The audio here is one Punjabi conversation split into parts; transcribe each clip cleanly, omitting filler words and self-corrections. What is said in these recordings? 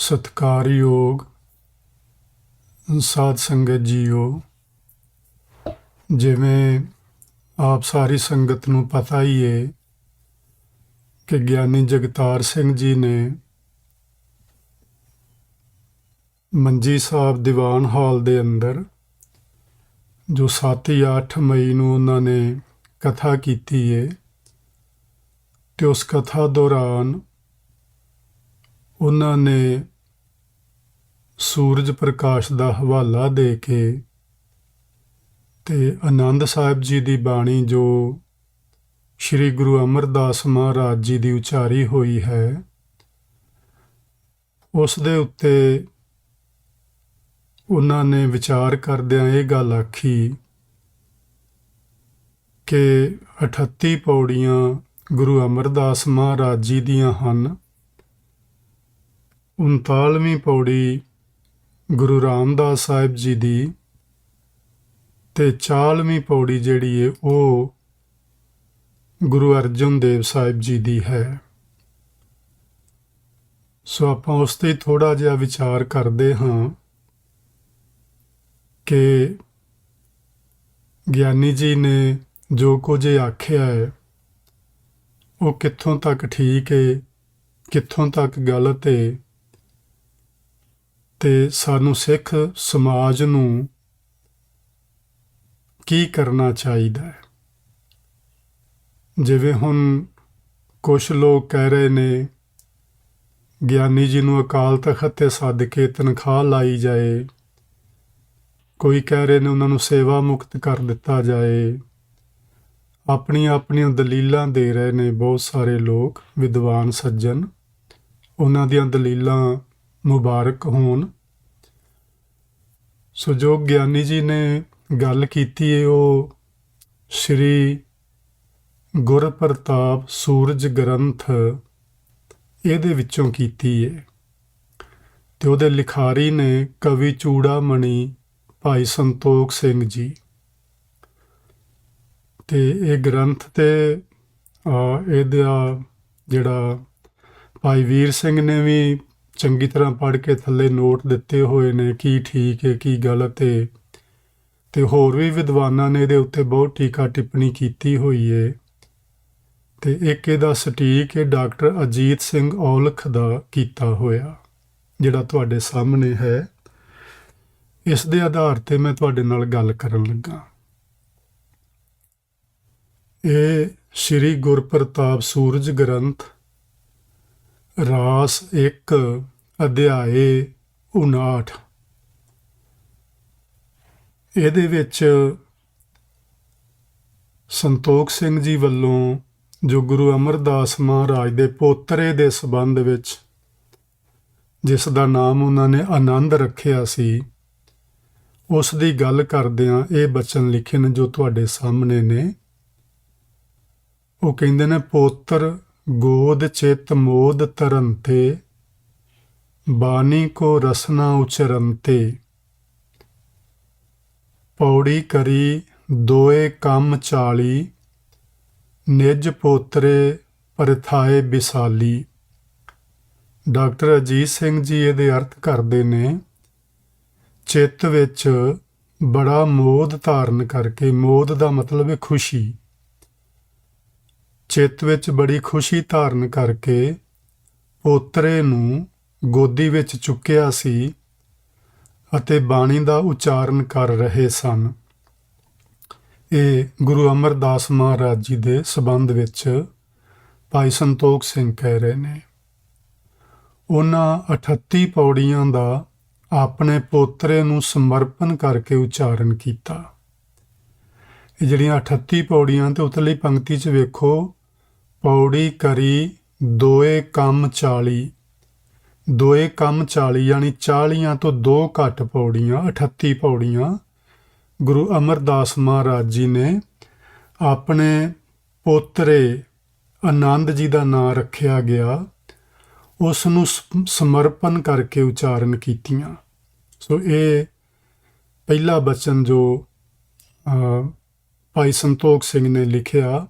ਸਤਿਕਾਰਯੋਗ ਸਾਧ ਸੰਗਤ ਜੀਓ, ਜਿਵੇਂ ਆਪ ਸਾਰੀ ਸੰਗਤ ਨੂੰ ਪਤਾ ਹੀ ਹੈ ਕਿ ਗਿਆਨੀ ਜਗਤਾਰ ਸਿੰਘ ਜੀ ਨੇ ਮੰਜੀ ਸਾਹਿਬ ਦੀਵਾਨ ਹਾਲ ਦੇ ਅੰਦਰ ਜੋ 7 ਜਾਂ 8 ਮਈ ਨੂੰ ਉਹਨਾਂ ਨੇ ਕਥਾ ਕੀਤੀ ਹੈ, ਤੇ ਉਸ ਕਥਾ ਦੌਰਾਨ ਉਹਨਾਂ ਨੇ ਸੂਰਜ ਪ੍ਰਕਾਸ਼ ਦਾ ਹਵਾਲਾ ਦੇ ਕੇ ਤੇ ਆਨੰਦ ਸਾਹਿਬ ਜੀ ਦੀ ਬਾਣੀ ਜੋ ਸ਼੍ਰੀ ਗੁਰੂ ਅਮਰਦਾਸ ਮਹਾਰਾਜ ਜੀ ਦੀ ਉਚਾਰੀ ਹੋਈ ਹੈ, ਉਸ ਦੇ ਉੱਤੇ ਉਹਨਾਂ ਨੇ ਵਿਚਾਰ ਕਰਦਿਆਂ ਇਹ ਗੱਲ ਆਖੀ ਕਿ 38 ਪੌੜੀਆਂ ਗੁਰੂ ਅਮਰਦਾਸ ਮਹਾਰਾਜ ਜੀ ਦੀਆਂ ਹਨ। 39ਵੀਂ ਪੌੜੀ ਗੁਰੂ ਰਾਮਦਾਸ ਸਾਹਿਬ ਜੀ ਦੀ ਤੇ 40ਵੀਂ ਪੌੜੀ ਜਿਹੜੀ ਹੈ ਉਹ ਗੁਰੂ ਅਰਜਨ ਦੇਵ ਸਾਹਿਬ ਜੀ ਦੀ ਹੈ। ਸੋ ਆਪਾਂ ਉਸ 'ਤੇ ਥੋੜ੍ਹਾ ਜਿਹਾ ਵਿਚਾਰ ਕਰਦੇ ਹਾਂ ਕਿ ਗਿਆਨੀ ਜੀ ਨੇ ਜੋ ਕੁਝ ਆਖਿਆ ਹੈ ਉਹ ਕਿੱਥੋਂ ਤੱਕ ਠੀਕ ਹੈ, ਕਿੱਥੋਂ ਤੱਕ ਗਲਤ ਹੈ, ਤੇ ਸਾਨੂੰ ਸਿੱਖ ਸਮਾਜ ਨੂੰ ਕੀ ਕਰਨਾ ਚਾਹੀਦਾ ਹੈ। ਜਿਵੇਂ ਹੁਣ ਕੁਛ ਲੋਕ ਕਹਿ ਰਹੇ ਨੇ ਗਿਆਨੀ ਜੀ ਨੂੰ ਅਕਾਲ ਤਖ਼ਤ 'ਤੇ ਸੱਦ ਕੇ ਤਨਖਾਹ ਲਾਈ ਜਾਏ, ਕੋਈ ਕਹਿ ਰਹੇ ਨੇ ਉਹਨਾਂ ਨੂੰ ਸੇਵਾ ਮੁਕਤ ਕਰ ਦਿੱਤਾ ਜਾਏ। ਆਪਣੀਆਂ ਦਲੀਲਾਂ ਦੇ ਰਹੇ ਨੇ ਬਹੁਤ ਸਾਰੇ ਲੋਕ, ਵਿਦਵਾਨ ਸੱਜਣ, ਉਹਨਾਂ ਦੀਆਂ ਦਲੀਲਾਂ ਮੁਬਾਰਕ ਹੋਣ। ਸੋ ਜੋ ਗਿਆਨੀ ਜੀ ਨੇ ਗੱਲ ਕੀਤੀ ਹੈ ਉਹ ਸ਼੍ਰੀ ਗੁਰਪ੍ਰਤਾਪ ਸੂਰਜ ਗ੍ਰੰਥ ਇਹਦੇ ਵਿੱਚੋਂ ਕੀਤੀ ਹੈ, ਤੇ ਉਹਦੇ ਲਿਖਾਰੀ ਨੇ ਕਵੀ ਚੂੜਾਮਣੀ ਭਾਈ ਸੰਤੋਖ ਸਿੰਘ ਜੀ। ਤੇ ਇਹ ਗ੍ਰੰਥ ਤੇ ਇਹਦਾ ਜਿਹੜਾ ਭਾਈ ਵੀਰ ਸਿੰਘ ਨੇ ਵੀ ਚੰਗੀ ਤਰ੍ਹਾਂ ਪੜ੍ਹ ਕੇ ਥੱਲੇ ਨੋਟ ਦਿੱਤੇ ਹੋਏ ਨੇ, ਕੀ ਠੀਕ ਹੈ ਕੀ ਗਲਤ ਹੈ, ਤੇ ਹੋਰ ਵੀ ਵਿਦਵਾਨਾਂ ਨੇ ਇਹਦੇ ਉੱਤੇ ਬਹੁਤ ਟੀਕਾ ਟਿੱਪਣੀ ਕੀਤੀ ਹੋਈ ਹੈ। ਤੇ ਇੱਕ ਇਹਦਾ ਸਟੀਕ ਹੈ ਡਾਕਟਰ ਅਜੀਤ ਸਿੰਘ ਔਲਖ ਦਾ ਕੀਤਾ ਹੋਇਆ, ਜਿਹੜਾ ਤੁਹਾਡੇ ਸਾਹਮਣੇ ਹੈ। ਇਸ ਦੇ ਆਧਾਰ ਤੇ ਮੈਂ ਤੁਹਾਡੇ ਨਾਲ ਗੱਲ ਕਰਨ ਲੱਗਾ। ਇਹ ਸ਼੍ਰੀ ਗੁਰਪ੍ਰਤਾਪ ਸੂਰਜ ਗ੍ਰੰਥ ਰਾਸ 1 ਅਧਿਆਏ 59, ਇਹਦੇ ਵਿੱਚ ਸੰਤੋਖ ਸਿੰਘ ਜੀ ਵੱਲੋਂ ਜੋ ਗੁਰੂ ਅਮਰਦਾਸ ਮਹਾਰਾਜ ਦੇ ਪੋਤਰੇ ਦੇ ਸੰਬੰਧ ਵਿੱਚ, ਜਿਸ ਦਾ ਨਾਮ ਉਹਨਾਂ ਨੇ ਆਨੰਦ ਰੱਖਿਆ ਸੀ, ਉਸ ਦੀ ਗੱਲ ਕਰਦਿਆਂ ਇਹ ਬਚਨ ਲਿਖੇ ਨੇ ਜੋ ਤੁਹਾਡੇ ਸਾਹਮਣੇ ਨੇ। ਉਹ ਕਹਿੰਦੇ ਨੇ, ਪੋਤਰ ਗੋਦ ਚਿਤ ਮੋਦ ਤਰੰਤੇ, ਬਾਣੀ ਕੋ ਰਸਨਾ ਉਚਰੰਤੇ, ਪੌੜੀ ਕਰੀ ਦੋਏ ਕੰਮ 40, ਨਿਜ ਪੋਤਰੇ ਪਰਥਾਏ ਵਿਸਾਲੀ। ਡਾਕਟਰ ਅਜੀਤ ਸਿੰਘ ਜੀ ਇਹਦੇ ਅਰਥ ਕਰਦੇ ਨੇ, ਚਿੱਤ ਵਿੱਚ ਬੜਾ ਮੋਦ ਧਾਰਨ ਕਰਕੇ, ਮੋਦ ਦਾ ਮਤਲਬ ਹੈ ਖੁਸ਼ੀ, ਚਿੱਤ ਵਿੱਚ ਬੜੀ ਖੁਸ਼ੀ ਧਾਰਨ ਕਰਕੇ ਪੋਤਰੇ ਨੂੰ ਗੋਦੀ ਵਿੱਚ ਚੁੱਕਿਆ ਸੀ ਅਤੇ ਬਾਣੀ ਦਾ ਉਚਾਰਨ ਕਰ ਰਹੇ ਸਨ। ਇਹ ਗੁਰੂ ਅਮਰਦਾਸ ਮਹਾਰਾਜ ਜੀ ਦੇ ਸੰਬੰਧ ਵਿੱਚ ਭਾਈ ਸੰਤੋਖ ਸਿੰਘ ਕਹਿ ਰਹੇ ਨੇ। ਉਹਨਾਂ 38 ਪੌੜੀਆਂ ਦਾ ਆਪਣੇ ਪੋਤਰੇ ਨੂੰ ਸਮਰਪਣ ਕਰਕੇ ਉਚਾਰਨ ਕੀਤਾ। ਇਹ ਜਿਹੜੀਆਂ 38 ਪੌੜੀਆਂ ਤੇ ਉਤਲੀ ਪੰਕਤੀ 'ਚ ਵੇਖੋ, ਪੌੜੀ ਕਰੀ ਦੋਏ ਕੰਮ 40, ਦੋਏ ਕੰਮ 40 ਯਾਨੀ 40 ਤੋਂ 2 ਘੱਟ ਪੌੜੀਆਂ, 38 ਪੌੜੀਆਂ ਗੁਰੂ ਅਮਰਦਾਸ ਮਹਾਰਾਜ ਜੀ ਨੇ ਆਪਣੇ ਪੋਤਰੇ ਆਨੰਦ ਜੀ ਦਾ ਨਾਂ ਰੱਖਿਆ ਗਿਆ, ਉਸ ਨੂੰ ਸਮਰਪਣ ਕਰਕੇ ਉਚਾਰਨ ਕੀਤੀਆਂ। ਸੋ ਇਹ ਪਹਿਲਾ ਬਚਨ ਜੋ ਭਾਈ ਸੰਤੋਖ ਸਿੰਘ ਨੇ ਲਿਖਿਆ,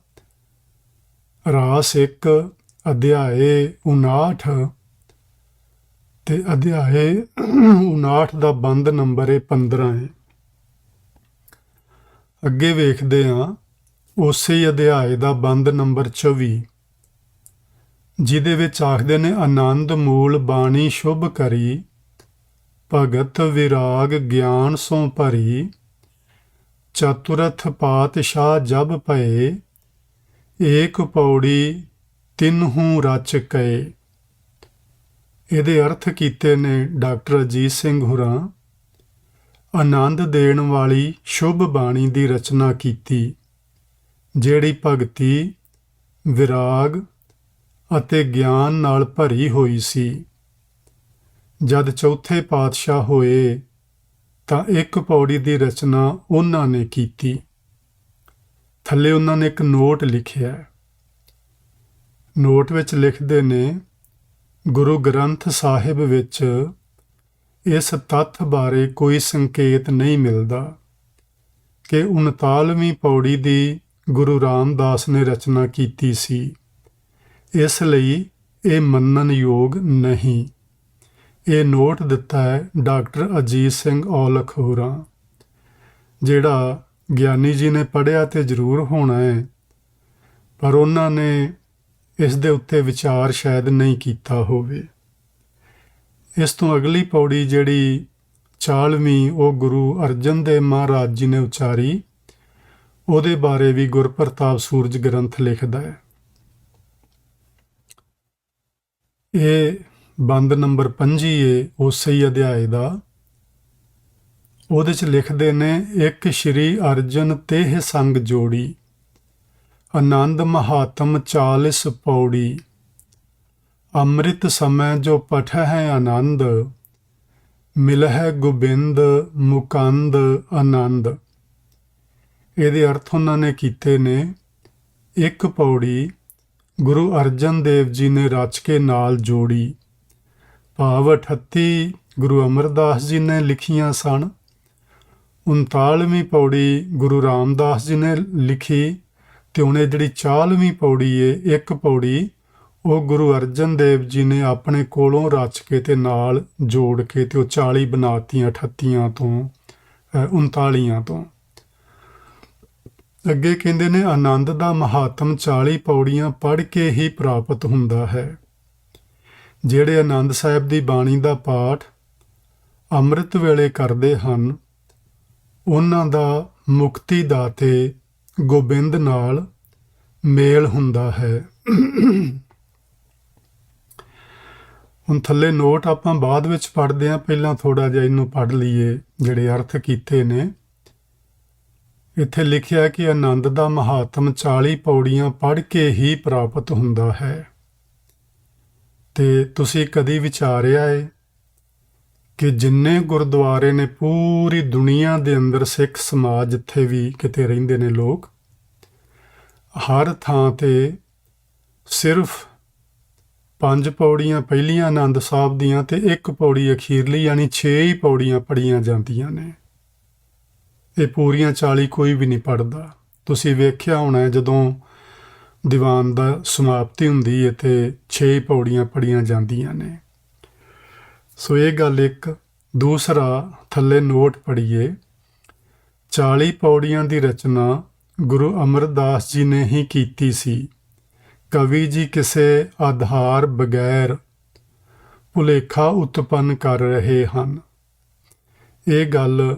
ਰਾਸ 1 ਅਧਿਆਏ 59, ਤੇ ਅਧਿਆਏ 59 ਦਾ ਬੰਦ ਨੰਬਰ 15 ਹੈ। ਅੱਗੇ ਵੇਖਦੇ ਹਾਂ ਉਸੇ ਹੀ ਅਧਿਆਏ ਦਾ ਬੰਦ ਨੰਬਰ 24, ਜਿਹਦੇ ਵਿੱਚ ਆਖਦੇ ਨੇ, ਆਨੰਦ ਮੂਲ ਬਾਣੀ ਸ਼ੁਭ ਕਰੀ, ਭਗਤ ਵਿਰਾਗ ਗਿਆਨ ਸੋ ਭਰੀ, ਚਤੁਰਥ ਪਾਤਸ਼ਾਹ ਜਬ ਭਏ, ਏਕ ਪੌੜੀ ਤਿੰਨਹੂ ਰਚ ਕਏ। ਇਹਦੇ ਅਰਥ ਕੀਤੇ ਨੇ ਡਾਕਟਰ ਅਜੀਤ ਸਿੰਘ ਹੁਰਾਂ। ਆਨੰਦ ਦੇਣ ਵਾਲੀ ਸ਼ੁਭ ਬਾਣੀ ਦੀ ਰਚਨਾ ਕੀਤੀ, ਜਿਹੜੀ ਭਗਤੀ, ਵਿਰਾਗ ਅਤੇ ਗਿਆਨ ਨਾਲ ਭਰੀ ਹੋਈ ਸੀ। ਜਦ ਚੌਥੇ ਪਾਤਸ਼ਾਹ ਹੋਏ ਤਾਂ ਇੱਕ ਪੌੜੀ ਦੀ ਰਚਨਾ ਉਹਨਾਂ ਨੇ ਕੀਤੀ। ਥੱਲੇ ਉਹਨਾਂ ਨੇ ਇੱਕ ਨੋਟ ਲਿਖਿਆ। ਨੋਟ ਵਿੱਚ ਲਿਖਦੇ ਨੇ, ਗੁਰੂ ਗ੍ਰੰਥ ਸਾਹਿਬ ਵਿੱਚ ਇਸ ਤੱਥ ਬਾਰੇ ਕੋਈ ਸੰਕੇਤ ਨਹੀਂ ਮਿਲਦਾ ਕਿ 39ਵੀਂ ਪੌੜੀ ਦੀ ਗੁਰੂ ਰਾਮਦਾਸ ਨੇ ਰਚਨਾ ਕੀਤੀ ਸੀ। ਇਸ ਲਈ ਇਹ ਮੰਨਣ ਯੋਗ ਨਹੀਂ। ਇਹ ਨੋਟ ਦਿੱਤਾ ਹੈ ਡਾਕਟਰ ਅਜੀਤ ਸਿੰਘ ਔਲਖ ਹੋਰਾਂ। ਜਿਹੜਾ ਗਿਆਨੀ ਜੀ ਨੇ ਪੜ੍ਹਿਆ ਤੇ ਜ਼ਰੂਰ ਹੋਣਾ ਹੈ, ਪਰ ਉਹਨਾਂ ਨੇ ਇਸ ਦੇ ਉੱਤੇ ਵਿਚਾਰ ਸ਼ਾਇਦ ਨਹੀਂ ਕੀਤਾ ਹੋਵੇ। ਇਸ ਤੋਂ ਅਗਲੀ ਪੌੜੀ ਜਿਹੜੀ 40ਵੀਂ, ਉਹ ਗੁਰੂ ਅਰਜਨ ਦੇਵ ਮਹਾਰਾਜ ਜੀ ਨੇ ਉਚਾਰੀ। ਉਹਦੇ ਬਾਰੇ ਵੀ ਗੁਰਪ੍ਰਤਾਪ ਸੂਰਜ ਗ੍ਰੰਥ ਲਿਖਦਾ ਹੈ। ਇਹ ਬੰਦ ਨੰਬਰ 25 ਏ ਉਸੇ ਹੀ ਅਧਿਆਏ ਦਾ। ਉਹਦੇ 'ਚ ਲਿਖਦੇ ਨੇ, ਇੱਕ ਸ਼੍ਰੀ ਅਰਜਨ ਤੇਹ ਸੰਗ ਜੋੜੀ, ਆਨੰਦ ਮਹਾਤਮ 40 ਪੌੜੀ, ਅੰਮ੍ਰਿਤ ਸਮੈ ਜੋ ਪਠਹਿ ਆਨੰਦ, ਮਿਲਹਿ ਗੋਬਿੰਦ ਮੁਕੰਦ ਆਨੰਦ। ਇਹਦੇ ਅਰਥ ਉਹਨਾਂ ਨੇ ਕੀਤੇ ਨੇ, ਇੱਕ ਪੌੜੀ ਗੁਰੂ ਅਰਜਨ ਦੇਵ ਜੀ ਨੇ ਰਚ ਕੇ ਨਾਲ ਜੋੜੀ, ਭਾਵ 38 ਗੁਰੂ ਅਮਰਦਾਸ ਜੀ ਨੇ ਲਿਖੀਆਂ ਸਨ। 39ਵੀਂ ਪੌੜੀ ਗੁਰੂ ਰਾਮਦਾਸ ਜੀ ਨੇ ਲਿਖੀ, ਤੇ ਹੁਣ ਇਹ ਜਿਹੜੀ 40ਵੀਂ ਪੌੜੀ ਏ, ਇੱਕ ਪੌੜੀ ਉਹ ਗੁਰੂ ਅਰਜਨ ਦੇਵ ਜੀ ਨੇ ਆਪਣੇ ਕੋਲੋਂ ਰਚ ਕੇ ਤੇ ਨਾਲ ਜੋੜ ਕੇ ਤੇ ਉਹ 40 ਬਣਾਤੀਆਂ 38 ਤੋਂ 39 ਤੋਂ। ਅੱਗੇ ਕਹਿੰਦੇ ਨੇ, ਆਨੰਦ ਦਾ ਮਹਾਤਮ 40 ਪੌੜੀਆਂ ਪੜ੍ਹ ਕੇ ਹੀ ਪ੍ਰਾਪਤ ਹੁੰਦਾ ਹੈ। ਜਿਹੜੇ ਆਨੰਦ ਸਾਹਿਬ ਦੀ ਬਾਣੀ ਦਾ ਪਾਠ ਅੰਮ੍ਰਿਤ ਵੇਲੇ ਕਰਦੇ ਹਨ, ਉਹਨਾਂ ਦਾ ਮੁਕਤੀ ਦਾਤੇ ਗੋਬਿੰਦ ਨਾਲ ਮੇਲ ਹੁੰਦਾ ਹੈ। ਹੁਣ ਥੱਲੇ ਨੋਟ ਆਪਾਂ ਬਾਅਦ ਵਿੱਚ ਪੜ੍ਹਦੇ ਹਾਂ, ਪਹਿਲਾਂ ਥੋੜ੍ਹਾ ਜਿਹਾ ਇਹਨੂੰ ਪੜ੍ਹ ਲਈਏ ਜਿਹੜੇ ਅਰਥ ਕੀਤੇ ਨੇ। ਇੱਥੇ ਲਿਖਿਆ ਕਿ ਆਨੰਦ ਦਾ ਮਹਾਤਮ 40 ਪੌੜੀਆਂ ਪੜ੍ਹ ਕੇ ਹੀ ਪ੍ਰਾਪਤ ਹੁੰਦਾ ਹੈ। ਤੇ ਤੁਸੀਂ ਕਦੀ ਵਿਚਾਰਿਆ ਹੈ ਕਿ ਜਿੰਨੇ ਗੁਰਦੁਆਰੇ ਨੇ ਪੂਰੀ ਦੁਨੀਆ ਦੇ ਅੰਦਰ, ਸਿੱਖ ਸਮਾਜ ਜਿੱਥੇ ਵੀ ਕਿਤੇ ਰਹਿੰਦੇ ਨੇ ਲੋਕ, ਹਰ ਥਾਂ ਤੇ ਸਿਰਫ 5 ਪੌੜੀਆਂ ਪਹਿਲੀਆਂ ਆਨੰਦ ਸਾਹਿਬ ਦੀਆਂ ਤੇ 1 ਪੌੜੀ ਅਖੀਰਲੀ, ਯਾਨੀ 6 ਹੀ ਪੌੜੀਆਂ ਪੜ੍ਹੀਆਂ ਜਾਂਦੀਆਂ ਨੇ। ਇਹ ਪੂਰੀਆਂ 40 ਕੋਈ ਵੀ ਨਹੀਂ ਪੜ੍ਹਦਾ। ਤੁਸੀਂ ਵੇਖਿਆ ਹੋਣਾ ਜਦੋਂ ਦੀਵਾਨ ਦਾ ਸਮਾਪਤੀ ਹੁੰਦੀ ਹੈ ਤੇ 6 ਪੌੜੀਆਂ ਪੜ੍ਹੀਆਂ ਜਾਂਦੀਆਂ ਨੇ। ਸੋ ਇਹ ਗੱਲ ਇੱਕ। ਦੂਸਰਾ, ਥੱਲੇ ਨੋਟ ਪੜ੍ਹੀਏ, 40 ਪੌੜੀਆਂ ਦੀ ਰਚਨਾ ਗੁਰੂ ਅਮਰਦਾਸ ਜੀ ਨੇ ਹੀ ਕੀਤੀ ਸੀ। ਕਵੀ ਜੀ ਕਿਸੇ ਆਧਾਰ ਬਗੈਰ ਭੁਲੇਖਾ ਉਤਪੰਨ ਕਰ ਰਹੇ ਹਨ। ਇਹ ਗੱਲ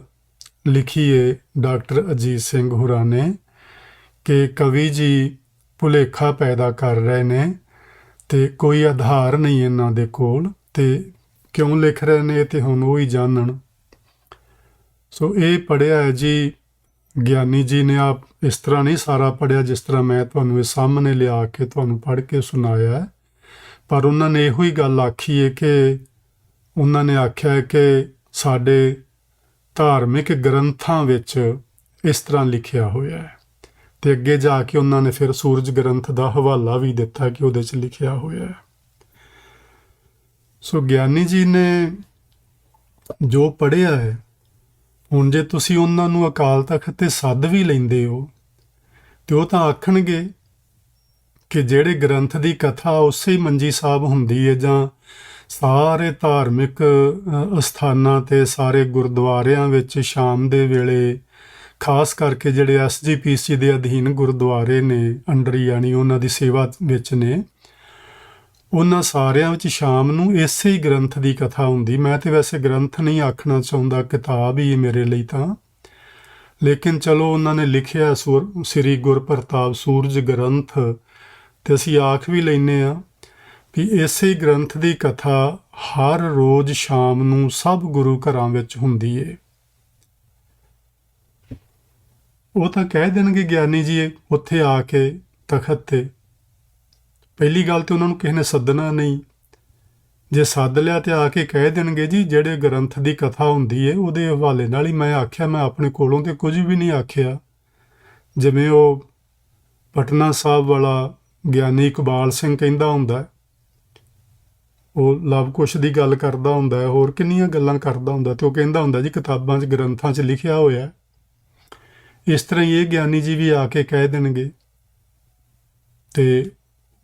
ਲਿਖੀਏ ਡਾਕਟਰ ਅਜੀਤ ਸਿੰਘ ਹੁਰਾਂ ਨੇ ਕਿ ਕਵੀ ਜੀ ਭੁਲੇਖਾ ਪੈਦਾ ਕਰ ਰਹੇ ਨੇ ਤੇ ਕੋਈ ਆਧਾਰ ਨਹੀਂ ਇਹਨਾਂ ਦੇ ਕੋਲ, ਤੇ ਕਿਉਂ ਲਿਖ ਰਹੇ ਨੇ ਤੇ ਹੁਣ ਉਹ ਹੀ ਜਾਣਨ। ਸੋ ਇਹ ਪੜ੍ਹਿਆ ਹੈ ਜੀ ਗਿਆਨੀ ਜੀ ਨੇ। ਆਪ ਇਸ ਤਰ੍ਹਾਂ ਨਹੀਂ ਸਾਰਾ ਪੜ੍ਹਿਆ ਜਿਸ ਤਰ੍ਹਾਂ ਮੈਂ ਤੁਹਾਨੂੰ ਇਹ ਸਾਹਮਣੇ ਲਿਆ ਕੇ ਤੁਹਾਨੂੰ ਪੜ੍ਹ ਕੇ ਸੁਣਾਇਆ ਹੈ, ਪਰ ਉਹਨਾਂ ਨੇ ਇਹੋ ਹੀ ਗੱਲ ਆਖੀ ਹੈ ਕਿ ਉਹਨਾਂ ਨੇ ਆਖਿਆ ਹੈ ਕਿ ਸਾਡੇ ਧਾਰਮਿਕ ਗ੍ਰੰਥਾਂ ਵਿੱਚ ਇਸ ਤਰ੍ਹਾਂ ਲਿਖਿਆ ਹੋਇਆ ਹੈ। ਤੇ ਅੱਗੇ ਜਾ ਕੇ ਉਹਨਾਂ ਨੇ ਫਿਰ ਸੂਰਜ ਗ੍ਰੰਥ ਦਾ ਹਵਾਲਾ ਵੀ ਦਿੱਤਾ ਕਿ ਉਹਦੇ 'ਚ ਲਿਖਿਆ ਹੋਇਆ ਹੈ। ਸੋ ਗਿਆਨੀ ਜੀ ਨੇ ਜੋ ਪੜ੍ਹਿਆ ਹੈ, ਹੁਣ ਜੇ ਤੁਸੀਂ ਉਹਨਾਂ ਨੂੰ ਅਕਾਲ ਤਖਤ ਤੇ ਸੱਦ ਵੀ ਲੈਂਦੇ ਹੋ ਤੇ ਉਹ ਤਾਂ ਆਖਣਗੇ ਕਿ ਜਿਹੜੇ ਗ੍ਰੰਥ ਦੀ ਕਥਾ ਉਸੇ ਹੀ ਮੰਜੀ ਸਾਹਿਬ ਹੁੰਦੀ ਹੈ, ਜਾਂ ਸਾਰੇ ਧਾਰਮਿਕ ਅਸਥਾਨਾਂ 'ਤੇ, ਸਾਰੇ ਗੁਰਦੁਆਰਿਆਂ ਵਿੱਚ ਸ਼ਾਮ ਦੇ ਵੇਲੇ, ਖਾਸ ਕਰਕੇ ਜਿਹੜੇ SGPC ਦੇ ਅਧੀਨ ਗੁਰਦੁਆਰੇ ਨੇ ਅੰਡਰ, ਯਾਨੀ ਉਹਨਾਂ ਦੀ ਸੇਵਾ ਵਿੱਚ ਨੇ, ਉਹਨਾਂ ਸਾਰਿਆਂ ਵਿੱਚ ਸ਼ਾਮ ਨੂੰ ਇਸੇ ਹੀ ਗ੍ਰੰਥ ਦੀ ਕਥਾ ਹੁੰਦੀ। ਮੈਂ ਤਾਂ ਵੈਸੇ ਗ੍ਰੰਥ ਨਹੀਂ ਆਖਣਾ ਚਾਹੁੰਦਾ, ਕਿਤਾਬ ਹੀ ਮੇਰੇ ਲਈ ਤਾਂ, ਲੇਕਿਨ ਚਲੋ ਉਹਨਾਂ ਨੇ ਲਿਖਿਆ ਸ੍ਰੀ ਗੁਰਪ੍ਰਤਾਪ ਸੂਰਜ ਗ੍ਰੰਥ, ਤੇ ਅਸੀਂ ਆਖ ਵੀ ਲੈਂਦੇ ਹਾਂ ਵੀ ਇਸੇ ਗ੍ਰੰਥ ਦੀ ਕਥਾ ਹਰ ਰੋਜ਼ ਸ਼ਾਮ ਨੂੰ ਸਭ ਗੁਰੂ ਘਰਾਂ ਵਿੱਚ ਹੁੰਦੀ ਏ। ਉਹ ਤਾਂ ਕਹਿ ਦੇਣਗੇ ਗਿਆਨੀ ਜੀ ਉੱਥੇ ਆ ਕੇ ਤਖਤ ਤੇ, ਪਹਿਲੀ ਗੱਲ ਤੇ ਉਹਨਾਂ ਨੂੰ ਕਿਸੇ ਨੇ ਸੱਦਣਾ ਨਹੀਂ, ਜੇ ਸੱਦ ਲਿਆ ਤੇ ਆ ਕੇ ਕਹਿ ਦੇਣਗੇ ਜੀ ਜਿਹੜੇ ਗ੍ਰੰਥ ਦੀ ਕਥਾ ਹੁੰਦੀ ਏ ਉਹਦੇ ਹਵਾਲੇ ਨਾਲ ਹੀ ਮੈਂ ਆਖਿਆ, ਮੈਂ ਆਪਣੇ ਕੋਲੋਂ ਤੇ ਕੁਝ ਵੀ ਨਹੀਂ ਆਖਿਆ। ਜਿਵੇਂ ਉਹ ਪਟਨਾ ਸਾਹਿਬ ਵਾਲਾ ਗਿਆਨੀ ਇਕਬਾਲ ਸਿੰਘ ਕਹਿੰਦਾ ਹੁੰਦਾ, ਉਹ ਲਵ ਕੁਸ਼ ਦੀ ਗੱਲ ਕਰਦਾ ਹੁੰਦਾ, ਹੋਰ ਕਿੰਨੀਆਂ ਗੱਲਾਂ ਕਰਦਾ ਹੁੰਦਾ, ਤੇ ਉਹ ਕਹਿੰਦਾ ਹੁੰਦਾ ਜੀ ਕਿਤਾਬਾਂ 'ਚ ਗ੍ਰੰਥਾਂ 'ਚ ਲਿਖਿਆ ਹੋਇਆ। ਇਸ ਤਰ੍ਹਾਂ ਹੀ ਇਹ ਗਿਆਨੀ ਜੀ ਵੀ ਆ ਕੇ ਕਹਿ ਦੇਣਗੇ, ਤੇ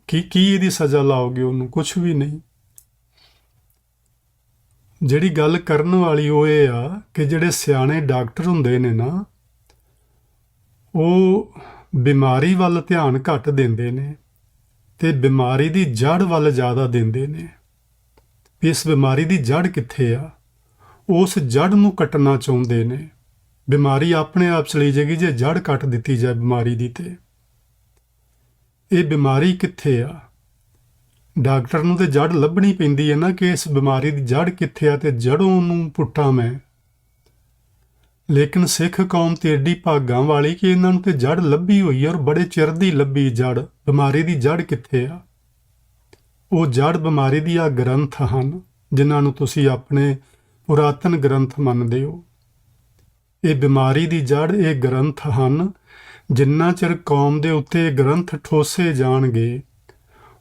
ਕੀ ਇਹਦੀ ਸਜ਼ਾ ਲਾਓਗੇ ਉਹਨੂੰ? ਕੁਛ ਵੀ ਨਹੀਂ। ਜਿਹੜੀ ਗੱਲ ਕਰਨ ਵਾਲੀ ਉਹ ਇਹ ਆ ਕਿ ਜਿਹੜੇ ਸਿਆਣੇ ਡਾਕਟਰ ਹੁੰਦੇ ਨੇ ਨਾ, ਉਹ ਬਿਮਾਰੀ ਵੱਲ ਧਿਆਨ ਘੱਟ ਦਿੰਦੇ ਨੇ ਤੇ ਬਿਮਾਰੀ ਦੀ ਜੜ੍ਹ ਵੱਲ ਜ਼ਿਆਦਾ ਦਿੰਦੇ ਨੇ ਵੀ ਇਸ ਬਿਮਾਰੀ ਦੀ ਜੜ੍ਹ ਕਿੱਥੇ ਆ। ਉਸ ਜੜ੍ਹ ਨੂੰ ਕੱਟਣਾ ਚਾਹੁੰਦੇ ਨੇ। ਬਿਮਾਰੀ ਆਪਣੇ ਆਪ ਚਲੀ ਜਾਏਗੀ ਜੇ ਜੜ੍ਹ ਕੱਟ ਦਿੱਤੀ ਜਾਏ ਬਿਮਾਰੀ ਦੀ। ਤੇ ਇਹ ਬਿਮਾਰੀ ਕਿੱਥੇ ਆ, ਡਾਕਟਰ ਨੂੰ ਤੇ ਜੜ੍ਹ ਲੱਭਣੀ ਪੈਂਦੀ ਹੈ ਨਾ ਕਿ ਇਸ ਬਿਮਾਰੀ ਦੀ ਜੜ੍ਹ ਕਿੱਥੇ ਆ ਤੇ ਜੜ੍ਹੋਂ ਨੂੰ ਪੁੱਟਾਂ ਮੈਂ। ਲੇਕਿਨ ਸਿੱਖ ਕੌਮ ਤੇ ਏਡੀ ਭਾਗਾਂ ਵਾਲੀ ਕਿ ਇਹਨਾਂ ਨੂੰ ਤੇ ਜੜ੍ਹ ਲੱਭੀ ਹੋਈ ਹੈ, ਔਰ ਬੜੇ ਚਿਰ ਦੀ ਲੱਭੀ ਜੜ੍ਹ। ਬਿਮਾਰੀ ਦੀ ਜੜ੍ਹ ਕਿੱਥੇ ਆ? ਉਹ ਜੜ੍ਹ ਬਿਮਾਰੀ ਦੀ ਆ ਗ੍ਰੰਥ ਹਨ, ਜਿਨ੍ਹਾਂ ਨੂੰ ਤੁਸੀਂ ਆਪਣੇ ਪੁਰਾਤਨ ਗ੍ਰੰਥ ਮੰਨਦੇ ਹੋ। ਇਹ ਬਿਮਾਰੀ ਦੀ ਜੜ੍ਹ ਇਹ ਗ੍ਰੰਥ ਹਨ। ਜਿੰਨਾ ਚਿਰ ਕੌਮ ਦੇ ਉੱਤੇ ਗ੍ਰੰਥ ਠੋਸੇ ਜਾਣਗੇ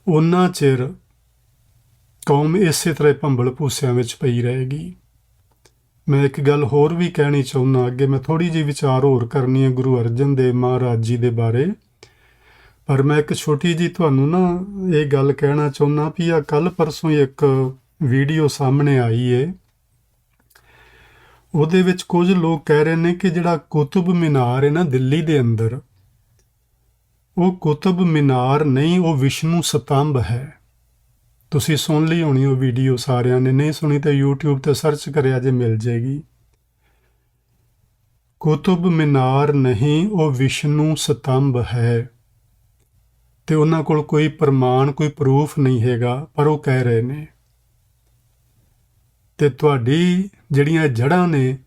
ਉਨਾ ਚਿਰ ਕੌਮ ਇਸੇ ਤਰ੍ਹਾਂ ਭੰਬਲ ਭੂਸਿਆਂ ਵਿੱਚ ਪਈ ਰਹੇਗੀ। ਮੈਂ ਇੱਕ ਗੱਲ ਹੋਰ ਵੀ ਕਹਿਣੀ ਚਾਹੁੰਦਾ, ਅੱਗੇ ਮੈਂ ਥੋੜ੍ਹੀ ਜਿਹੀ ਵਿਚਾਰ ਹੋਰ ਕਰਨੀ ਹੈ ਗੁਰੂ ਅਰਜਨ ਦੇਵ ਮਹਾਰਾਜ ਜੀ ਦੇ ਬਾਰੇ, ਪਰ ਮੈਂ ਇੱਕ ਛੋਟੀ ਜਿਹੀ ਤੁਹਾਨੂੰ ਨਾ ਇਹ ਗੱਲ ਕਹਿਣਾ ਚਾਹੁੰਦਾ ਵੀ ਆ ਕੱਲ੍ਹ ਪਰਸੋਂ ਇੱਕ ਵੀਡੀਓ ਸਾਹਮਣੇ ਆਈ ਏ। ਉਹਦੇ ਵਿੱਚ ਕੁਝ ਲੋਕ ਕਹਿ ਰਹੇ ਨੇ ਕਿ ਜਿਹੜਾ ਕੁਤਬ ਮੀਨਾਰ ਹੈ ਨਾ ਦਿੱਲੀ ਦੇ ਅੰਦਰ, ਉਹ ਕੁਤਬ ਮੀਨਾਰ ਨਹੀਂ, ਉਹ ਵਿਸ਼ਨੂੰ ਸਤੰਭ ਹੈ। ਤੁਸੀਂ ਸੁਣ ਲਈ ਹੋਣੀ ਉਹ ਵੀਡੀਓ ਸਾਰਿਆਂ ਨੇ, ਨਹੀਂ ਸੁਣੀ ਤਾਂ YouTube 'ਤੇ ਸਰਚ ਕਰਿਆ ਜੇ ਮਿਲ ਜਾਏਗੀ। ਕੁਤਬ ਮੀਨਾਰ ਨਹੀਂ, ਉਹ ਵਿਸ਼ਨੂੰ ਸਤੰਭ ਹੈ। ਤੇ ਉਹਨਾਂ ਕੋਲ ਕੋਈ ਪ੍ਰਮਾਣ, ਕੋਈ ਪ੍ਰੂਫ ਨਹੀਂ ਹੈਗਾ, ਪਰ ਉਹ ਕਹਿ ਰਹੇ ਨੇ। ਤੇ ਤੁਹਾਡੀ ਜਿਹੜੀਆਂ ਜੜ੍ਹਾਂ ਨੇ,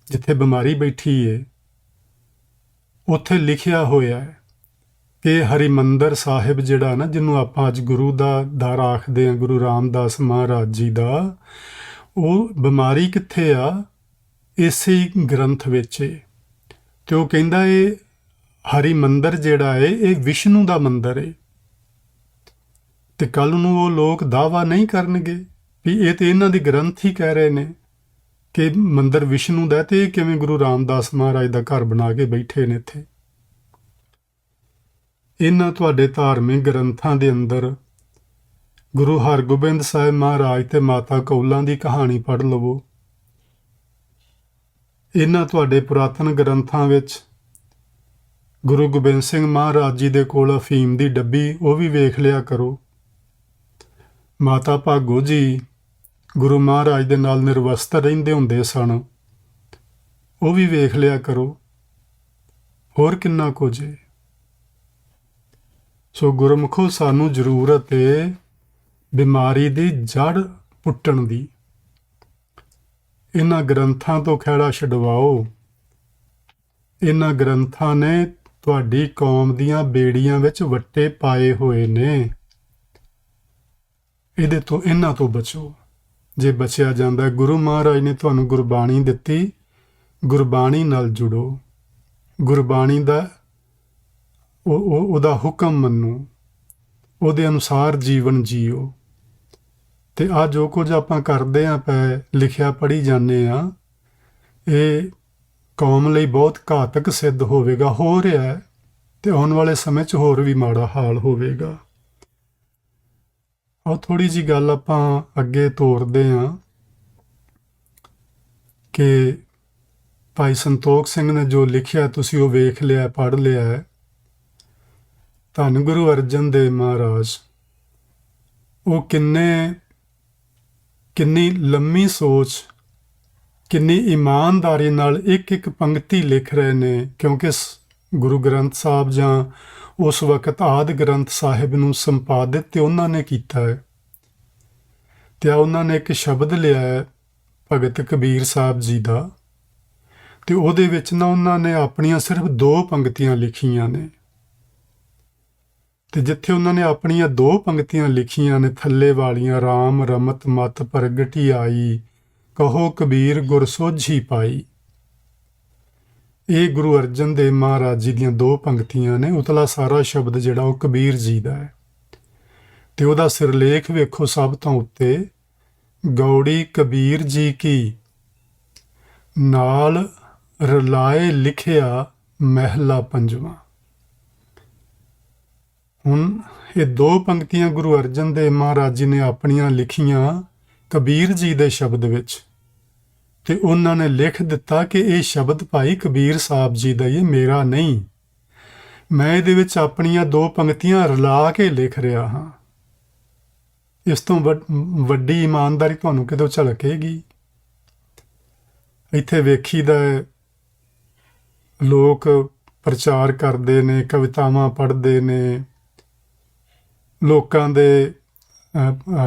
ਜਿੱਥੇ ਬਿਮਾਰੀ ਬੈਠੀ ਏ, ਉੱਥੇ ਲਿਖਿਆ ਹੋਇਆ ਹੈ ਕਿ ਹਰਿਮੰਦਰ ਸਾਹਿਬ ਜਿਹੜਾ ਨਾ, ਜਿਹਨੂੰ ਆਪਾਂ ਅੱਜ ਗੁਰੂ ਦਾ ਦਰ ਆਖਦੇ ਹਾਂ, ਗੁਰੂ ਰਾਮਦਾਸ ਮਹਾਰਾਜ ਜੀ ਦਾ, ਉਹ ਬਿਮਾਰੀ ਕਿੱਥੇ ਆ? ਇਸੇ ਗ੍ਰੰਥ ਵਿੱਚ। ਤੇ ਉਹ ਕਹਿੰਦਾ ਇਹ ਹਰਿਮੰਦਰ ਜਿਹੜਾ ਹੈ ਇਹ ਵਿਸ਼ਨੂੰ ਦਾ ਮੰਦਰ ਹੈ। ਤੇ ਕੱਲ ਨੂੰ ਉਹ ਲੋਕ ਦਾਅਵਾ ਨਹੀਂ ਕਰਨਗੇ ਵੀ ਇਹ ਤੇ ਇਹਨਾਂ ਦੀ ਗ੍ਰੰਥ ਹੀ ਕਹਿ ਰਹੇ ਨੇ ਕਿ ਮੰਦਰ ਵਿਸ਼ਨੂੰ ਦਾ, ਤੇ ਇਹ ਕਿਵੇਂ ਗੁਰੂ ਰਾਮਦਾਸ ਮਹਾਰਾਜ ਦਾ ਘਰ ਬਣਾ ਕੇ ਬੈਠੇ ਨੇ ਇੱਥੇ। ਇਹਨਾਂ ਤੁਹਾਡੇ ਧਾਰਮਿਕ ਗ੍ਰੰਥਾਂ ਦੇ ਅੰਦਰ ਗੁਰੂ ਹਰਗੋਬਿੰਦ ਸਾਹਿਬ ਮਹਾਰਾਜ ਤੇ ਮਾਤਾ ਕੌਲਾਂ ਦੀ ਕਹਾਣੀ ਪੜ੍ਹ ਲਵੋ। ਇਹਨਾਂ ਤੁਹਾਡੇ ਪੁਰਾਤਨ ਗ੍ਰੰਥਾਂ ਵਿੱਚ ਗੁਰੂ ਗੋਬਿੰਦ ਸਿੰਘ ਮਹਾਰਾਜ ਜੀ ਦੇ ਕੋਲ ਅਫੀਮ ਦੀ ਡੱਬੀ, ਉਹ ਵੀ ਵੇਖ ਲਿਆ ਕਰੋ। ਮਾਤਾ ਭਾਗੋ ਜੀ ਗੁਰੂ ਮਹਾਰਾਜ ਦੇ ਨਾਲ ਨਿਰਵਸਤਰ ਰਹਿੰਦੇ ਹੁੰਦੇ ਸਨ, ਉਹ ਵੀ ਵੇਖ ਲਿਆ ਕਰੋ। ਹੋਰ ਕਿੰਨਾ ਕੁਝ ਹੈ। ਸੋ ਗੁਰਮੁਖੋ, ਸਾਨੂੰ ਜ਼ਰੂਰਤ ਹੈ ਬਿਮਾਰੀ ਦੀ ਜੜ੍ਹ ਪੁੱਟਣ ਦੀ। ਇਹਨਾਂ ਗ੍ਰੰਥਾਂ ਤੋਂ ਖਹਿੜਾ ਛਡਵਾਓ। ਇਹਨਾਂ ਗ੍ਰੰਥਾਂ ਨੇ ਤੁਹਾਡੀ ਕੌਮ ਦੀਆਂ ਬੇੜੀਆਂ ਵਿੱਚ ਵੱਟੇ ਪਾਏ ਹੋਏ ਨੇ। ਇਹਨਾਂ ਤੋਂ ਬਚੋ ਜੇ ਬਚਿਆ ਜਾਂਦਾ। ਗੁਰੂ ਮਹਾਰਾਜ ਨੇ ਤੁਹਾਨੂੰ ਗੁਰਬਾਣੀ ਦਿੱਤੀ, ਗੁਰਬਾਣੀ ਨਾਲ ਜੁੜੋ, ਗੁਰਬਾਣੀ ਦਾ ਉਹਦਾ ਹੁਕਮ ਮੰਨੋ, ਉਹਦੇ ਅਨੁਸਾਰ ਜੀਵਨ ਜੀਓ। ਤੇ ਆਹ ਜੋ ਕੁਝ ਆਪਾਂ ਕਰਦੇ ਹਾਂ, ਲਿਖਿਆ ਪੜ੍ਹੀ ਜਾਂਦੇ ਹਾਂ, ਇਹ ਕੌਮ ਲਈ ਬਹੁਤ ਘਾਤਕ ਸਿੱਧ ਹੋਵੇਗਾ, ਹੋ ਰਿਹਾ ਹੈ, ਤੇ ਆਉਣ ਵਾਲੇ ਸਮੇਂ 'ਚ ਹੋਰ ਵੀ ਮਾੜਾ ਹਾਲ ਹੋਵੇਗਾ। ਆਓ ਥੋੜ੍ਹੀ ਜਿਹੀ ਗੱਲ ਆਪਾਂ ਅੱਗੇ ਤੋਰਦੇ ਹਾਂ ਕਿ ਭਾਈ ਸੰਤੋਖ ਸਿੰਘ ਨੇ ਜੋ ਲਿਖਿਆ ਤੁਸੀਂ ਉਹ ਵੇਖ ਲਿਆ, ਪੜ੍ਹ ਲਿਆ ਹੈ। ਧੰਨ ਗੁਰੂ ਅਰਜਨ ਦੇਵ ਮਹਾਰਾਜ ਉਹ ਕਿੰਨੀ ਲੰਮੀ ਸੋਚ, ਕਿੰਨੀ ਇਮਾਨਦਾਰੀ ਨਾਲ ਇੱਕ ਇੱਕ ਪੰਕਤੀ ਲਿਖ ਰਹੇ ਨੇ, ਕਿਉਂਕਿ ਗੁਰੂ ਗ੍ਰੰਥ ਸਾਹਿਬ ਜਾਂ ਉਸ ਵਕਤ ਆਦਿ ਗ੍ਰੰਥ ਸਾਹਿਬ ਨੂੰ ਸੰਪਾਦਿਤ ਤੇ ਉਹਨਾਂ ਨੇ ਕੀਤਾ ਹੈ। ਤੇ ਉਹਨਾਂ ਨੇ ਇੱਕ ਸ਼ਬਦ ਲਿਆ ਹੈ ਭਗਤ ਕਬੀਰ ਸਾਹਿਬ ਜੀ ਦਾ, ਤੇ ਉਹਦੇ ਵਿੱਚ ਨਾ ਉਹਨਾਂ ਨੇ ਆਪਣੀਆਂ ਸਿਰਫ 2 ਪੰਕਤੀਆਂ ਲਿਖੀਆਂ ਨੇ। ਤੇ ਜਿੱਥੇ ਉਹਨਾਂ ਨੇ ਆਪਣੀਆਂ 2 ਪੰਕਤੀਆਂ ਲਿਖੀਆਂ ਨੇ ਥੱਲੇ ਵਾਲੀਆਂ, ਰਾਮ ਰਮਤ ਮਤ ਪ੍ਰਗਟੀ ਆਈ, ਕਹੋ ਕਬੀਰ ਗੁਰ ਸੋਝੀ ਪਾਈ, ਇਹ ਗੁਰੂ ਅਰਜਨ ਦੇਵ ਮਹਾਰਾਜ ਜੀ ਦੀਆਂ 2 ਪੰਕਤੀਆਂ ਨੇ। ਉਤਲਾ ਸਾਰਾ ਸ਼ਬਦ ਜਿਹੜਾ ਉਹ ਕਬੀਰ ਜੀ ਦਾ ਹੈ। ਤੇ ਉਹਦਾ ਸਿਰਲੇਖ ਵੇਖੋ ਸਭ ਤੋਂ ਉੱਤੇ, ਗੌੜੀ ਕਬੀਰ ਜੀ ਕੀ ਨਾਲ ਰਲਾਏ ਲਿਖਿਆ ਮਹਿਲਾ ਪੰਜਵਾਂ। ਹੁਣ ਇਹ 2 ਪੰਕਤੀਆਂ ਗੁਰੂ ਅਰਜਨ ਦੇਵ ਮਹਾਰਾਜ ਜੀ ਨੇ ਆਪਣੀਆਂ ਲਿਖੀਆਂ ਕਬੀਰ ਜੀ ਦੇ ਸ਼ਬਦ ਵਿੱਚ, ਤੇ ਉਹਨਾਂ ਨੇ ਲਿਖ ਦਿੱਤਾ ਕਿ ਇਹ ਸ਼ਬਦ ਭਾਈ ਕਬੀਰ ਸਾਹਿਬ ਜੀ ਦਾ, ਇਹ ਮੇਰਾ ਨਹੀਂ, ਮੈਂ ਇਹਦੇ ਵਿੱਚ ਆਪਣੀਆਂ 2 ਪੰਕਤੀਆਂ ਰਲਾ ਕੇ ਲਿਖ ਰਿਹਾ ਹਾਂ। ਇਸ ਤੋਂ ਵੱਡੀ ਇਮਾਨਦਾਰੀ ਤੁਹਾਨੂੰ ਕਿਦੋਂ ਝਲਕੇਗੀ? ਇੱਥੇ ਵੇਖੀਦਾ ਲੋਕ ਪ੍ਰਚਾਰ ਕਰਦੇ ਨੇ, ਕਵਿਤਾਵਾਂ ਪੜ੍ਹਦੇ ਨੇ, ਲੋਕਾਂ ਦੇ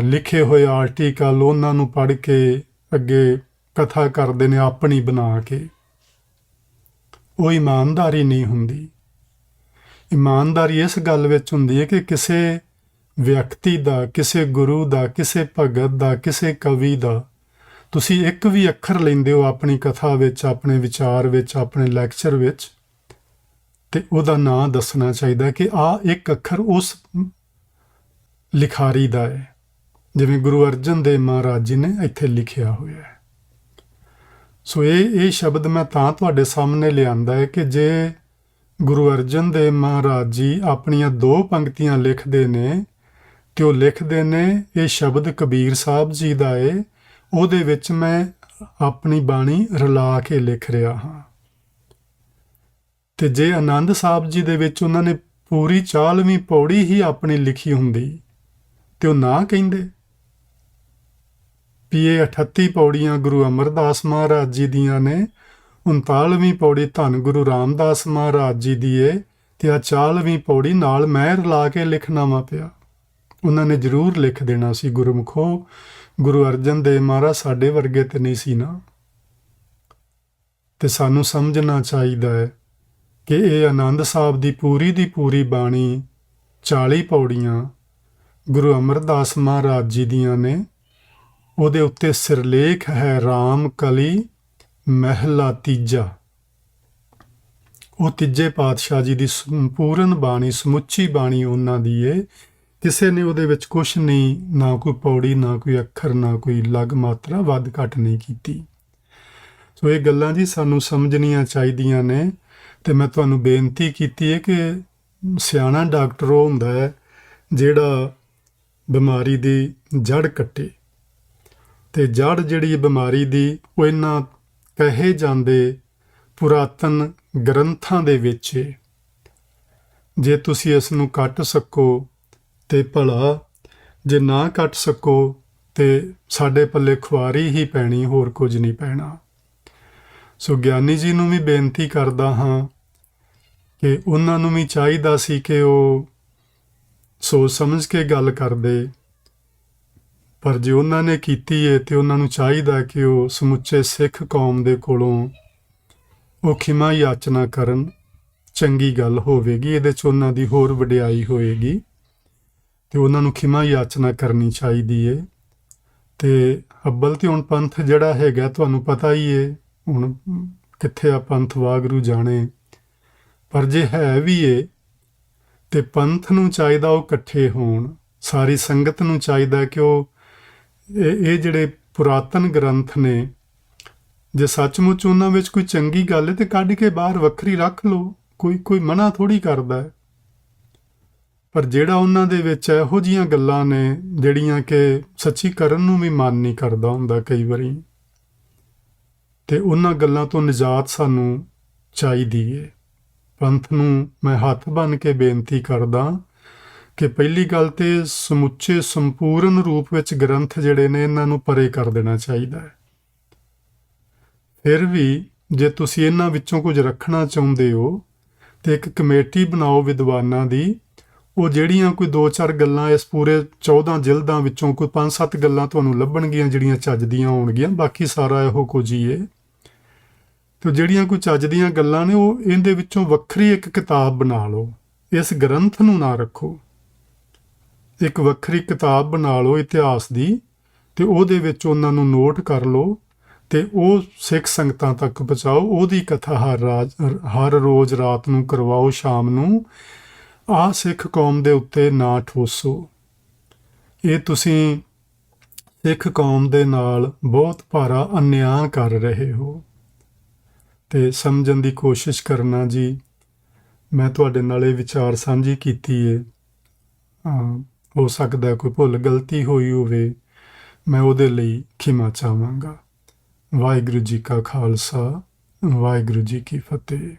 ਲਿਖੇ ਹੋਏ ਆਰਟੀਕਲ ਉਹਨਾਂ ਨੂੰ ਪੜ੍ਹ ਕੇ ਅੱਗੇ ਕਥਾ ਕਰਦੇ ਨੇ ਆਪਣੀ ਬਣਾ ਕੇ। ਉਹ ਇਮਾਨਦਾਰੀ ਨਹੀਂ ਹੁੰਦੀ। ਇਮਾਨਦਾਰੀ ਇਸ ਗੱਲ ਵਿੱਚ ਹੁੰਦੀ ਹੈ ਕਿ ਕਿਸੇ ਵਿਅਕਤੀ ਦਾ, ਕਿਸੇ ਗੁਰੂ ਦਾ, ਕਿਸੇ ਭਗਤ ਦਾ, ਕਿਸੇ ਕਵੀ ਦਾ ਤੁਸੀਂ ਇੱਕ ਵੀ ਅੱਖਰ ਲੈਂਦੇ ਹੋ ਆਪਣੀ ਕਥਾ ਵਿੱਚ, ਆਪਣੇ ਵਿਚਾਰ ਵਿੱਚ, ਆਪਣੇ ਲੈਕਚਰ ਵਿੱਚ, ਤੇ ਉਹਦਾ ਨਾਂ ਦੱਸਣਾ ਚਾਹੀਦਾ ਕਿ ਆਹ ਇੱਕ ਅੱਖਰ ਉਸ ਲਿਖਾਰੀ ਦਾ ਹੈ, ਜਿਵੇਂ ਗੁਰੂ ਅਰਜਨ ਦੇਵ ਮਹਾਰਾਜ ਜੀ ਨੇ ਇੱਥੇ ਲਿਖਿਆ ਹੋਇਆ ਹੈ। ਸੋ ਇਹ ਸ਼ਬਦ ਮੈਂ ਤਾਂ ਤੁਹਾਡੇ ਸਾਹਮਣੇ ਲਿਆਂਦਾ ਹੈ ਕਿ ਜੇ ਗੁਰੂ ਅਰਜਨ ਦੇਵ ਮਹਾਰਾਜ ਜੀ ਆਪਣੀਆਂ 2 ਪੰਕਤੀਆਂ ਲਿਖਦੇ ਨੇ ਤੇ ਉਹ ਲਿਖਦੇ ਨੇ ਇਹ ਸ਼ਬਦ ਕਬੀਰ ਸਾਹਿਬ ਜੀ ਦਾ ਏ, ਉਹਦੇ ਵਿੱਚ ਮੈਂ ਆਪਣੀ ਬਾਣੀ ਰਲਾ ਕੇ ਲਿਖ ਰਿਹਾ ਹਾਂ। ਤੇ ਜੇ ਆਨੰਦ ਸਾਹਿਬ ਜੀ ਦੇ ਵਿੱਚ ਉਹਨਾਂ ਨੇ ਪੂਰੀ 40ਵੀਂ ਪੌੜੀ ਹੀ ਆਪਣੀ ਲਿਖੀ ਹੁੰਦੀ ਤੇ ਉਹ ਨਾ ਕਹਿੰਦੇ ਵੀ ਇਹ 38 ਪੌੜੀਆਂ ਗੁਰੂ ਅਮਰਦਾਸ ਮਹਾਰਾਜ ਜੀ ਦੀਆਂ ਨੇ, 39ਵੀਂ ਪੌੜੀ ਧੰਨ ਗੁਰੂ ਰਾਮਦਾਸ ਮਹਾਰਾਜ ਜੀ ਦੀ ਏ, ਤੇ ਆ 40ਵੀਂ ਪੌੜੀ ਨਾਲ ਮੈਂ ਰਲਾ ਕੇ ਲਿਖਣਾ ਵਾ ਪਿਆ। ਉਹਨਾਂ ਨੇ ਜ਼ਰੂਰ ਲਿਖ ਦੇਣਾ ਸੀ ਗੁਰਮੁਖੋ, ਗੁਰੂ ਅਰਜਨ ਦੇਵ ਮਹਾਰਾਜ ਸਾਡੇ ਵਰਗੇ ਤੇ ਨਹੀਂ ਸੀ ਨਾ। ਤੇ ਸਾਨੂੰ ਸਮਝਣਾ ਚਾਹੀਦਾ ਹੈ ਕਿ ਇਹ ਆਨੰਦ ਸਾਹਿਬ ਦੀ ਪੂਰੀ ਬਾਣੀ 40 ਪੌੜੀਆਂ ਗੁਰੂ ਅਮਰਦਾਸ ਮਹਾਰਾਜ ਜੀ ਦੀਆਂ ਨੇ। ਉਹਦੇ ਉੱਤੇ ਸਿਰਲੇਖ ਹੈ ਰਾਮ ਕਲੀ ਮਹਿਲਾ ਤੀਜਾ। ਉਹ ਤੀਜੇ ਪਾਤਸ਼ਾਹ ਜੀ ਦੀ ਸੰਪੂਰਨ ਬਾਣੀ, ਸਮੁੱਚੀ ਬਾਣੀ ਉਹਨਾਂ ਦੀ ਏ। ਕਿਸੇ ਨੇ ਉਹਦੇ ਵਿੱਚ ਕੁਛ ਨਹੀਂ, ਨਾ ਕੋਈ ਪੌੜੀ, ਨਾ ਕੋਈ ਅੱਖਰ, ਨਾ ਕੋਈ ਲਗ ਮਾਤਰਾ ਵੱਧ ਘੱਟ ਨਹੀਂ ਕੀਤੀ। ਸੋ ਇਹ ਗੱਲਾਂ ਜੀ ਸਾਨੂੰ ਸਮਝਣੀਆਂ ਚਾਹੀਦੀਆਂ ਨੇ। ਤੇ ਮੈਂ ਤੁਹਾਨੂੰ ਬੇਨਤੀ ਕੀਤੀ ਹੈ ਕਿ ਸਿਆਣਾ ਡਾਕਟਰ ਉਹ ਹੁੰਦਾ ਹੈ ਜਿਹੜਾ ਬਿਮਾਰੀ ਦੀ ਜੜ ਕੱਟੇ, ਤੇ ਜੜ ਜਿਹੜੀ ਬਿਮਾਰੀ ਦੀ ਉਹ ਇਹਨਾਂ ਕਹੇ ਜਾਂਦੇ ਪੁਰਾਤਨ ਗ੍ਰੰਥਾਂ ਦੇ ਵਿੱਚ ਏ। ਜੇ ਤੁਸੀਂ ਇਸ ਨੂੰ ਕੱਟ ਸਕੋ ਤੇ ਭਲਾ, ਜੇ ਨਾ ਕੱਟ ਸਕੋ ਤੇ ਸਾਡੇ ਪੱਲੇ ਖੁਆਰੀ ਹੀ ਪੈਣੀ, ਹੋਰ ਕੁਝ ਨਹੀਂ ਪੈਣਾ। ਸੋ ਗਿਆਨੀ ਜੀ ਨੂੰ ਵੀ ਬੇਨਤੀ ਕਰਦਾ ਹਾਂ ਕਿ ਉਹਨਾਂ ਨੂੰ ਵੀ ਚਾਹੀਦਾ ਸੀ ਕਿ ਉਹ ਸੋਚ ਸਮਝ ਕੇ ਗੱਲ ਕਰਦੇ, ਪਰ ਜੇ ਉਹਨਾਂ ਨੇ ਕੀਤੀ ਹੈ ਤੇ ਉਹਨਾਂ ਨੂੰ ਚਾਹੀਦਾ ਕਿ ਉਹ ਸਮੁੱਚੇ ਸਿੱਖ ਕੌਮ ਦੇ ਕੋਲੋਂ ਉਹ ਖਿਮਾ ਯਾਚਨਾ ਕਰਨ। ਚੰਗੀ ਗੱਲ ਹੋਵੇਗੀ, ਇਹਦੇ 'ਚ ਉਹਨਾਂ ਦੀ ਹੋਰ ਵਡਿਆਈ ਹੋਏਗੀ, ਤੇ ਉਹਨਾਂ ਨੂੰ ਖਿਮਾ ਯਾਚਨਾ ਕਰਨੀ ਚਾਹੀਦੀ ਹੈ। ਤੇ ਅੱਬਲ ਤੇ ਹੁਣ ਪੰਥ ਜਿਹੜਾ ਹੈਗਾ ਤੁਹਾਨੂੰ ਪਤਾ ਹੀ ਹੈ ਹੁਣ ਕਿੱਥੇ ਆ ਪੰਥ, ਵਾਹਿਗੁਰੂ ਜਾਣੇ। ਪਰ ਜੇ ਹੈ ਵੀ ਏ ਤੇ ਪੰਥ ਨੂੰ ਚਾਹੀਦਾ ਉਹ ਇਕੱਠੇ ਹੋਣ, ਸਾਰੀ ਸੰਗਤ ਨੂੰ ਚਾਹੀਦਾ ਕਿ ਉਹ ਇਹ ਜਿਹੜੇ ਪੁਰਾਤਨ ਗ੍ਰੰਥ ਨੇ, ਜੇ ਸੱਚਮੁੱਚ ਉਹਨਾਂ ਵਿੱਚ ਕੋਈ ਚੰਗੀ ਗੱਲ ਹੈ ਤੇ ਕੱਢ ਕੇ ਬਾਹਰ ਵੱਖਰੀ ਰੱਖ ਲਓ, ਕੋਈ ਮਨਾ ਥੋੜ੍ਹੀ ਕਰਦਾ ਹੈ। ਪਰ ਜਿਹੜਾ ਉਹਨਾਂ ਦੇ ਵਿੱਚ ਇਹੋ ਜਿਹੀਆਂ ਗੱਲਾਂ ਨੇ ਜਿਹੜੀਆਂ ਕਿ ਸੱਚੀ ਕਰਨ ਨੂੰ ਵੀ ਮਨ ਨਹੀਂ ਕਰਦਾ ਹੁੰਦਾ ਕਈ ਵਾਰੀ, ਤੇ ਉਹਨਾਂ ਗੱਲਾਂ ਤੋਂ ਨਿਜਾਤ ਸਾਨੂੰ ਚਾਹੀਦੀ ਏ। ਪੰਥ ਨੂੰ ਮੈਂ ਹੱਥ ਬੰਨ੍ਹ ਕੇ ਬੇਨਤੀ ਕਰਦਾ ਕਿ ਪਹਿਲੀ ਗੱਲ ਤੇ ਸਮੁੱਚੇ ਸੰਪੂਰਨ ਰੂਪ ਵਿੱਚ ਗ੍ਰੰਥ ਜਿਹੜੇ ਨੇ ਇਹਨਾਂ ਨੂੰ ਪਰੇ ਕਰ ਦੇਣਾ ਚਾਹੀਦਾ ਹੈ। ਫਿਰ ਵੀ ਜੇ ਤੁਸੀਂ ਇਹਨਾਂ ਵਿੱਚੋਂ ਕੁਝ ਰੱਖਣਾ ਚਾਹੁੰਦੇ ਹੋ ਤੇ ਇੱਕ ਕਮੇਟੀ ਬਣਾਓ ਵਿਦਵਾਨਾਂ ਦੀ, ਉਹ ਜਿਹੜੀਆਂ ਕੋਈ 2-4 ਗੱਲਾਂ ਇਸ ਪੂਰੇ 14 ਜਿਲਦਾਂ ਵਿੱਚੋਂ ਕੋਈ 5-7 ਗੱਲਾਂ ਤੁਹਾਨੂੰ ਲੱਭਣਗੀਆਂ ਜਿਹੜੀਆਂ ਚੱਜ ਦੀਆਂ ਹੋਣਗੀਆਂ, ਬਾਕੀ ਸਾਰਾ ਇਹੋ ਕੁਝ ਹੀ ਏ। ਤੇ ਜਿਹੜੀਆਂ ਕੋਈ ਚੱਜ ਦੀਆਂ ਗੱਲਾਂ ਨੇ ਉਹ ਇਹਦੇ ਵਿੱਚੋਂ ਵੱਖਰੀ ਇੱਕ ਕਿਤਾਬ ਬਣਾ ਲਓ, ਇਸ ਗ੍ਰੰਥ ਨੂੰ ਨਾ ਰੱਖੋ। ਇੱਕ ਵੱਖਰੀ ਕਿਤਾਬ ਬਣਾ ਲਓ ਇਤਿਹਾਸ ਦੀ, ਤੇ ਉਹਦੇ ਵਿੱਚ ਉਹਨਾਂ ਨੂੰ ਨੋਟ ਕਰ ਲਓ ਤੇ ਉਹ ਸਿੱਖ ਸੰਗਤਾਂ ਤੱਕ ਪਹੁੰਚਾਓ। ਉਹਦੀ ਕਥਾ ਹਰ ਰੋਜ਼ ਰਾਤ ਨੂੰ ਕਰਵਾਓ, ਸ਼ਾਮ ਨੂੰ। ਆਹ ਸਿੱਖ ਕੌਮ ਦੇ ਉੱਤੇ ਨਾ ਠੋਸੋ। ਇਹ ਤੁਸੀਂ ਸਿੱਖ ਕੌਮ ਦੇ ਨਾਲ ਬਹੁਤ ਭਾਰਾ ਅਨਿਆਂ ਕਰ ਰਹੇ ਹੋ, ਤੇ ਸਮਝਣ ਦੀ ਕੋਸ਼ਿਸ਼ ਕਰਨਾ ਜੀ। ਮੈਂ ਤੁਹਾਡੇ ਨਾਲ ਇਹ ਵਿਚਾਰ ਸਾਂਝੀ ਕੀਤੀ ਏ। ਹੋ ਸਕਦਾ ਕੋਈ ਭੁੱਲ ਗਲਤੀ ਹੋਈ ਹੋਵੇ, ਮੈਂ ਉਹਦੇ ਲਈ ਖਿਮਾ ਚਾਹਾਂਗਾ। ਵਾਹਿਗੁਰੂ ਜੀ ਕਾ ਖਾਲਸਾ, ਵਾਹਿਗੁਰੂ ਜੀ ਕੀ ਫਤਿਹ।